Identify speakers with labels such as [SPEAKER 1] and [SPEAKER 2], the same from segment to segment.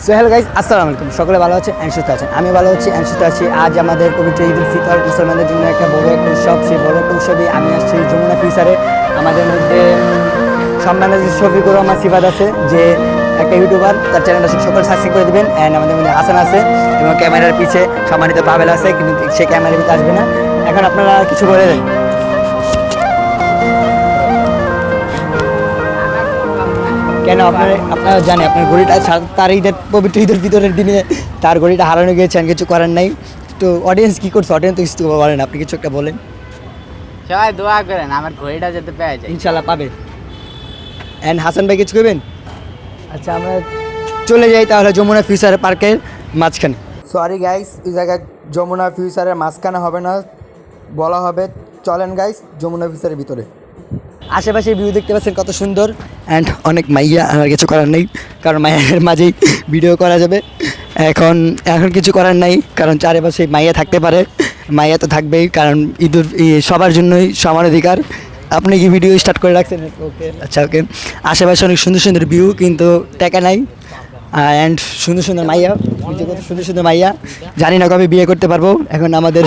[SPEAKER 1] So hello guys, আসসালামু আলাইকুম। সকলে ভালো আছে অ্যান্ড সুস্থ আছেন। আমি ভালো আছি অ্যান্ড সুস্থ আছি। আজ আমাদের পবিত্র ঈদ উল ফিতর মুসলমানদের জন্য একটা বড় একটা উৎসব। সেই বড় একটা উৎসবে আমি আসছি যমুনা ফিউচারে। আমাদের মধ্যে সম্মানিত শফিকুর রহমান সিফাত আছে, যে একটা ইউটিউবার, তার চ্যানেলটা সকলে সাবস্ক্রাইব করে দেবেন। অ্যান্ড আমাদের মধ্যে হাসান আছে এবং ক্যামেরার পিছে সম্মানিত পাবেল আছে, কিন্তু সে ক্যামেরার ভিতরে আসবে না। এখন আপনারা কিছু বলে দেন। কেন আপনারা জানেন আপনার ঘড়িটা তার ঈদের পবিত্র ঈদের ভিতরের দিনে তার ঘড়িটা হারানো গিয়েছেন, কিছু করার নাই। তো অডিয়েন্স কী করছে? অডিয়েন্স তো কিছু বলেন, আপনি কিছু একটা বলেন।
[SPEAKER 2] সবাই দোয়া করেন আমার ঘড়িটা যাতে পেয়ে যায়,
[SPEAKER 1] ইনশাল্লাহ পাবে। অ্যান্ড হাসান ভাই কিছু করবেন? আচ্ছা, আমরা চলে যাই তাহলে যমুনা ফিউচার পার্কের মাঝখানে। সরি গাইস, এই জায়গায় যমুনা ফিউচারের মাঝখানে হবে না, বলা হবে চলেন গাইস যমুনা ফিউচারের ভিতরে। আশেপাশে ভিউ দেখতে পাচ্ছেন কত সুন্দর, অ্যান্ড অনেক মাইয়া। আমার কিছু করার নেই, কারণ মাইয়ার মাঝেই ভিডিও করা যাবে। এখন কিছু করার নাই, কারণ চারিপাশে মাইয়া থাকতে পারে, মাইয়া তো থাকবেই, কারণ সবার জন্যই সমান অধিকার। আপনি কি ভিডিও স্টার্ট করে রাখছেন? ওকে, আচ্ছা ওকে। আশেপাশে অনেক সুন্দর সুন্দর ভিউ, কিন্তু টাকা নাই। অ্যান্ড সুন্দর সুন্দর মাইয়া, সুন্দর সুন্দর মাইয়া। জানি না কবে বিয়ে করতে পারবো। এখন আমাদের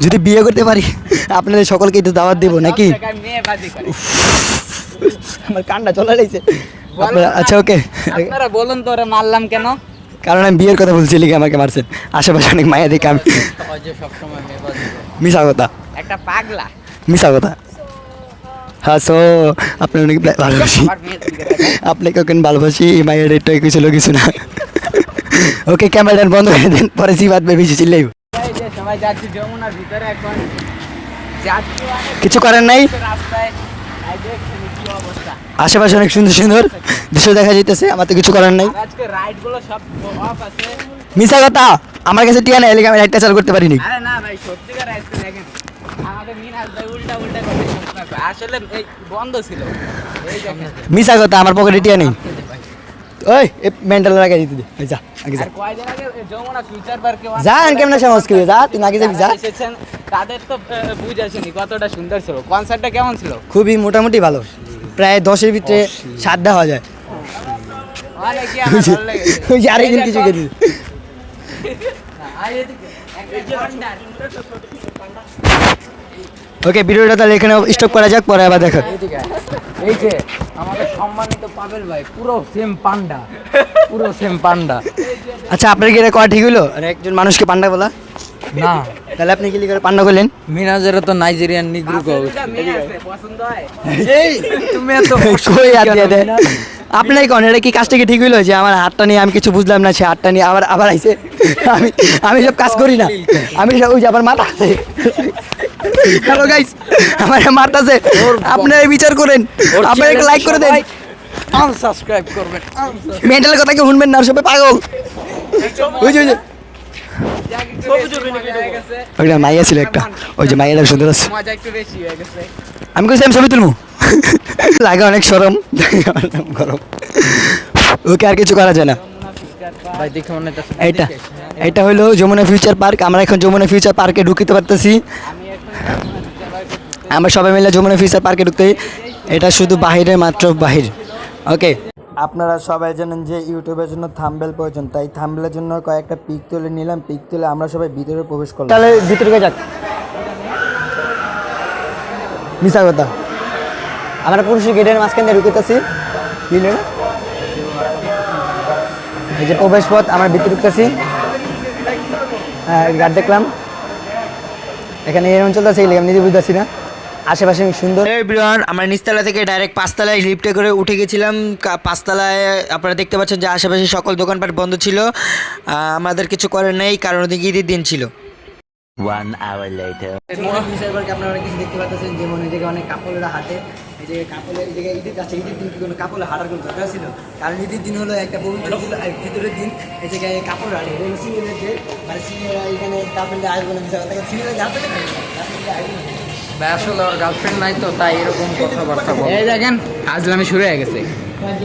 [SPEAKER 1] যদি বিয়ে করতে পারি আপনাদের সকলকে একটু দাওয়াত দেবো নাকি? আমার কান্না চলে লাগছে। আচ্ছা ওকে,
[SPEAKER 2] আপনারা বলুন তো ওরা মারলাম কেন?
[SPEAKER 1] কারণ আমি বিয়ের কথা বলছি, লিখে আমাকে মারছেন। আশেপাশে অনেক মায়া দেখে আমি মিশা কথা,
[SPEAKER 2] একটা পাগলা
[SPEAKER 1] মিশা কথা। হ্যাঁ, সো আপনার অনেক ভালোবাসি, আপনাকে ওখানে ভালোবাসি। এই মায়ের রেটটাই কিছু কিছু না। ওকে, ক্যামেরাটা বন্ধ করে দেন, পরে সিবাদ বেশি চিল্লাই।
[SPEAKER 2] সবাই যাচ্ছি যমুনার ভিতরে, এখন
[SPEAKER 1] কিছু করার নাই।
[SPEAKER 2] রাস্তায় কি অবস্থা,
[SPEAKER 1] আশেপাশে অনেক সুন্দর সুন্দর দৃশ্য দেখা যাইতেছে, আমার তো কিছু করার নাই।
[SPEAKER 2] আজকে রাইড গুলো সব অফ আছে।
[SPEAKER 1] মিশা কথা, আমার কাছে টিয়া নেই, আমি রাইডটা চালু করতে পারিনি।
[SPEAKER 2] আরে না ভাই, সত্যিকার রাইড তো দেখেন আমাদের মিনাজ ভাই উল্টা উল্টা করে, আসলে এই বন্ধ ছিল। এই দেখেন
[SPEAKER 1] মিশা কথা, আমার পকেটে টিয়া নেই। ওই মেন্টাল লাগাই দিতে দে, যা আগে যা।
[SPEAKER 2] আর কয়দিন আগে যমুনা ফিউচার পার্কে
[SPEAKER 1] যা, কেমন সমস্ত কি যা, তুই আগে যাবি যা।
[SPEAKER 2] এসেছেন, তাদের তো বুঝেছেনি কতটা সুন্দর ছিল। কনসার্টটা কেমন ছিল?
[SPEAKER 1] খুবই মোটামুটি ভালো, প্রায় 10-এর ভিতরে 7 দেওয়া যায়।
[SPEAKER 2] অনেকই আমার ভালো লেগেছে।
[SPEAKER 1] ওই যে আরেকদিন কিছু খেতে ওকে, ভিডিওটা তাহলে এখানে স্টপ করা যাক, পরে আবার দেখা।
[SPEAKER 2] এই যে আমাদের সম্মানিত পাবেল ভাই, পুরো সেম পান্ডা, পুরো সেম পান্ডা।
[SPEAKER 1] আচ্ছা, আপনার কি এটা করা ঠিক হলো? আর একজন মানুষকে পান্ডা বলা
[SPEAKER 2] না,
[SPEAKER 1] তাহলে আপনি কি করে পান্ডা করলেন?
[SPEAKER 2] মিনাজের তো নাইজেরিয়ান নিগ্রো পছন্দ হয়। এই তুমি এত
[SPEAKER 1] কই হাত দিয়ে দেয়? আপনার কোন এটা কি কাজটা কি ঠিক হইলো? যে আমার হাতটা নিয়ে আমি কিছু বুঝলাম না, সে হাতটা নিয়ে আবার আবার আইছে। আমি সব কাজ করি না, আমি সব ওই যে আবার মাথা আছে। হ্যালো গাইস, আমার মারতাছে, আপনারা বিচার করেন, আপনারা একটা লাইক করে দেন,
[SPEAKER 2] আনসাবস্ক্রাইব করবেন।
[SPEAKER 1] মেন্টাল কথা কি শুনবেন না, সবাই পাগল। ওই যে ওইটা মাইয়া ছিল একটা, ওই যে মাইয়াটা সুন্দর আছে।
[SPEAKER 2] মজা একটু বেশি হয়ে গেছে।
[SPEAKER 1] আমি কইছি আমি ছবি তুলবো, লাগে অনেক সরম, গরম। ওকে, আর কিছু করা যায় না।
[SPEAKER 2] ভাই দেখে মনে হচ্ছে
[SPEAKER 1] এটা হলো যমুনা ফিউচার পার্ক। আমরা এখন যমুনা ফিউচার পার্কে ঢুকতে পারতেছি। আমরা সবাই মিলে যমুনা ফিউচার পার্কে ঢুকতে। এটা শুধু বাহিরে, মাত্র বাহির। ওকে, আপনারা সবাই জানেন যে ইউটিউবের জন্য থাম্বনেল প্রয়োজন, তাই থাম্বনেলের জন্য কয়েকটা পিক তুলে নিলাম। পিক তুলে আমরা সবাই ভিতরে প্রবেশ করলাম। তাহলে ভিতরে যাক। মিশা কথা, আমরা পুরুষের গেটের মাঝখানে ঢুকতেছি। এই যে প্রবেশ পথ, আমরা ভিতরে ঢুকতেছি। গার্ড দেখলাম এখানে এই অঞ্চলটা, সেই আমি নিজে বুঝতেছি না। আশেপাশে সুন্দর। এভরিওয়ান, আমরা নিচতলা থেকে ডাইরেক্ট 5তলায় লিফটে করে উঠে গেছিলাম। 5তলায় আপনারা দেখতে পাচ্ছেন যে আশেপাশে সকল দোকানপাট বন্ধ ছিল। আমাদের কিছু করার নেই, কারণ ওদিকে ঈদের দিন ছিল।
[SPEAKER 3] 1 hour later.
[SPEAKER 1] আপনারা অনেক কিছু দেখতে পাচ্ছেন, যেমন এই জায়গায় অনেক কাপড়েরা হাঁটে। এই যে কাপড়ের এই জায়গায় ঈদের কাছে, ঈদের দিন কি কোনো কাপড়ে হাঁটার কোনো দরকার ছিল? কারণ ঈদের দিন হলো একটা পবিত্র ভিতরের দিন। এই জায়গায় কাপড় হাঁটে, এগুলো সিনিয়রের যে, মানে সিনিয়ররা এখানে গার্লফ্রেন্ডে আসবে না, বিষয় কথা। সিনিয়রের গার্লফ্রেন্ডে
[SPEAKER 2] আসলে ওর গার্লফ্রেন্ড নাই তো, তাই এরকম কথাবার্তা বলে। এই দেখেন আজলামি শুরু হয়ে গেছে।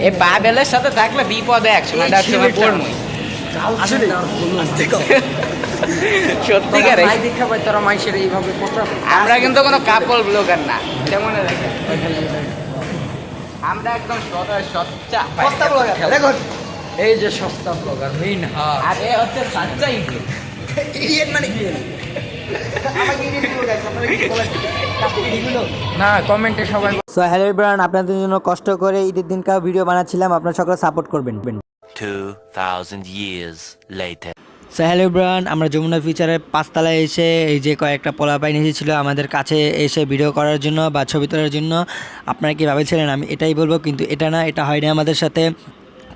[SPEAKER 2] এই পাবেলের সাথে থাকলে বিপদে একসময় পড়মই।
[SPEAKER 1] আসলে
[SPEAKER 2] সত্যিকার আমরা কিন্তু কোনো কাপল ব্লগার না, যেমন আমরা একদম সচ্চা
[SPEAKER 1] দেখুন
[SPEAKER 2] এই যে সস্তা ব্লগার মেইন হার আর এ হচ্ছে সাচ্চা ইডিয়েট
[SPEAKER 1] ইডিয়েট মানে কি আমাকে ইডিয়েট বলো গাইস আপনারা কি বলেন
[SPEAKER 2] না কমেন্টে সবাই
[SPEAKER 1] সো হ্যালো এভরিওয়ান আপনাদের জন্য কষ্ট করে ঈদের দিনকার ভিডিও বানাচ্ছিলাম আপনারা সকলে সাপোর্ট করবেন
[SPEAKER 3] 2,000 years later.
[SPEAKER 1] So hello everyone আমরা যমুনা ফিউচারের পাঁচতলায় এসে এই যে কয়েকটা পোলাপাইন এসেছিল আমাদের কাছে এসে ভিডিও করার জন্য বা ছবি তোলার জন্য আপনারা কি ভাবেছিলেন আমি এটাই বলবো কিন্তু এটা না এটা হয়নি আমাদের সাথে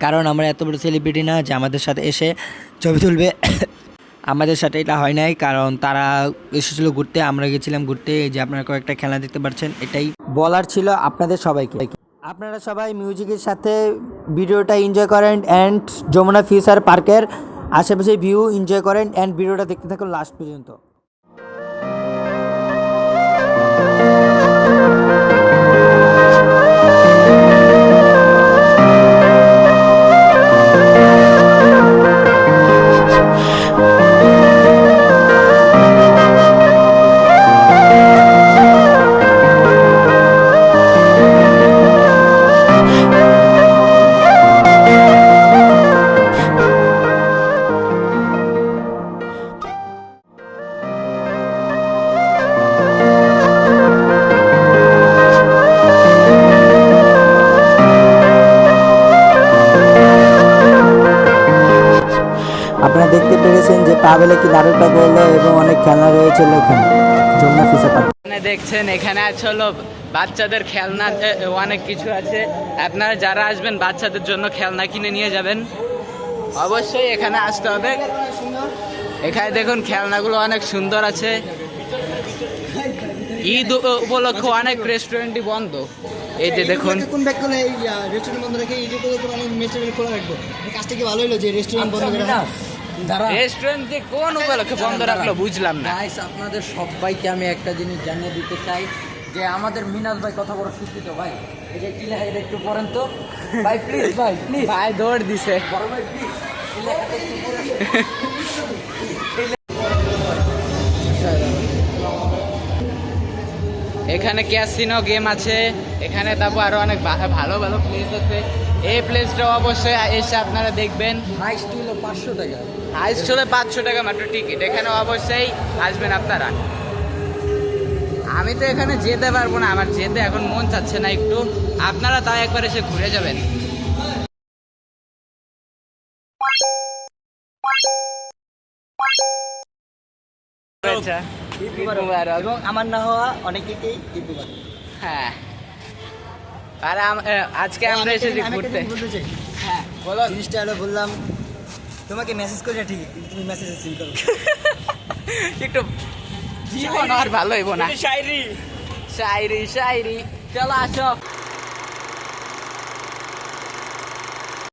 [SPEAKER 1] কারণ আমরা এত বড় সেলিব্রিটি না যে আমাদের সাথে এসে ছবি তুলবে আমাদের সাথে এটা হয় নাই কারণ তারা এসেছিলো ঘুরতে আমরা গেছিলাম ঘুরতে এই যে আপনারা কয়েকটা খেলা দেখতে পাচ্ছেন এটাই বলার ছিল আপনাদের সবাইকে আপনারা সবাই মিউজিকের সাথে ভিডিওটা এনজয় করেন অ্যান্ড যমুনা ফিউচার পার্কের আশেপাশে ভিউ এনজয় করেন অ্যান্ড ভিডিওটা দেখতে থাকুন লাস্ট পর্যন্ত আপনারা দেখতে পেরেছেন যে পাবেলে কি নাটকটা করলো এবং অনেক খেলনা রয়েছিল এখানে যমুনা ফিউচার পার্ক
[SPEAKER 2] এখানে দেখছেন এখানে আছে হলো বাচ্চাদের খেলনা অনেক কিছু আছে আপনারা যারা আসবেন বাচ্চাদের জন্য খেলনা কিনে নিয়ে যাবেন অবশ্যই এখানে আসতে হবে এখানে দেখুন খেলনাগুলো অনেক সুন্দর আছে ঈদ উপলক্ষে অনেক রেস্টুরেন্টই বন্ধ এই যে দেখুন
[SPEAKER 1] কোন ব্যাক করলে এই রেস্টুরেন্ট বন্ধ রেখে এই যে কোনো রেস্টুরেন্ট খোলা রাখবো কাজটা কি ভালো হলো যে রেস্টুরেন্ট বন্ধ করে
[SPEAKER 2] রেস্টুরেন্ট যে কোন উপলক্ষে বন্ধ রাখলো বুঝলাম না
[SPEAKER 4] গাইস আপনাদের সবাইকে আমি একটা জিনিস জানিয়ে দিতে চাই যে আমাদের মিনাজ ভাই কত বড় শিক্ষিত ভাই এই যে কি লেখা এটা একটু পড়েন তো ভাই প্লিজ ভাই প্লিজ
[SPEAKER 2] ভাই দৌড় দিছে
[SPEAKER 4] বড় ভাই প্লিজ এই লেখাটা একটু পড়েন
[SPEAKER 2] এখানে ক্যাসিনো গেম আছে এখানে তারপর আরো অনেক ভালো ভালো প্লেস আছে এই প্লেসটা অবশ্যই এসে আপনারা দেখবেন
[SPEAKER 4] হাইস্ট হলো 500 টাকা
[SPEAKER 2] হাইস্ট হলে 500 টাকা মাত্র টিকিট এখানে অবশ্যই আসবেন আপনারা আমি তো এখানে যেতে পারবো না আমার যেতে এখন মন চাচ্ছে না একটু আপনারা তাই একবার এসে ঘুরে যাবেন আচ্ছা
[SPEAKER 1] এবং আমার না হওয়া অনেকেই
[SPEAKER 2] হ্যাঁ আর আজকে আমরা এসেছি ঘুরতে হ্যাঁ বলো
[SPEAKER 1] জিনিসটা হলো বললাম তোমাকে মেসেজ করি না ঠিকই কিন্তু তুমি মেসেজে সিন করো
[SPEAKER 2] একটু জীবন আর ভালো হইব না শায়রি শায়রি শায়রি চলো আসো